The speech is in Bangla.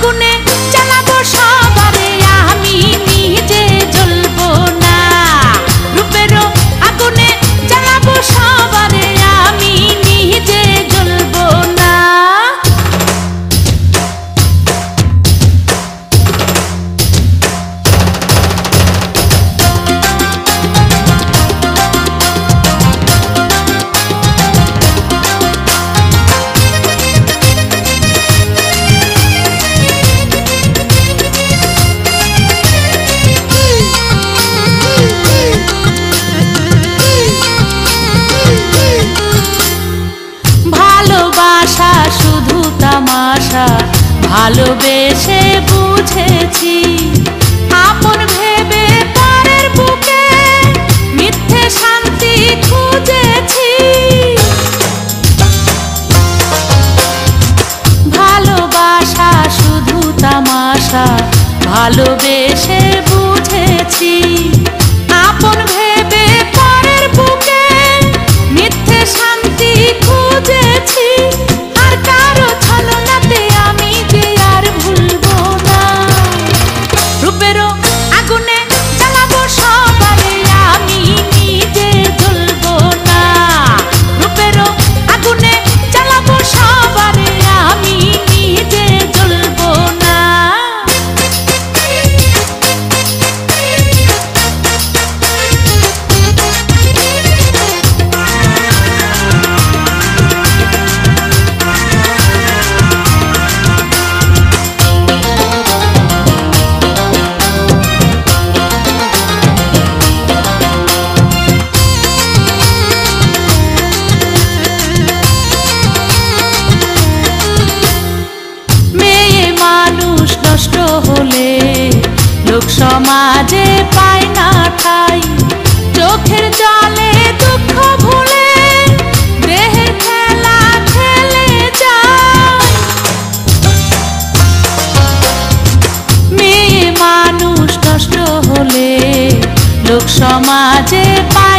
আগুনে জ্বালাবো সবারে আমি নিজে জ্বলবো না। রূপেরও আগুনে জ্বালাবো সবারে আমি নিজে জ্বলবো না। ভালোবাসা শুধু তামাশা, ভালোবেসে বুঝেছি। আপন ভেবে পরের বুকে মিথ্যে শান্তি খুঁজেছি। ভালোবাসা শুধু তামাশা, ভালোবেসে বুঝেছি। আপন ভেবে পরের বুকে মিথ্যে শান্তি খুঁজেছি। আর কারো ছলনাতে আমি যে আর ভুলবো না। রূপেরও আগুনে জ্বালাবো সবারে আমি নিজে জ্বলবো না। রূপেরও আগুনে জ্বালাবো সবারে আমি নিজে জ্বলবো না। মেয়ে মানুষ নষ্ট হলে লোক সমাজে পায় না ঠাই। চোখের জলে দুঃখ ভুলে দেহের খেলা খেলে যায়। মেয়ে মানুষ নষ্ট হলে লোক সমাজে পায়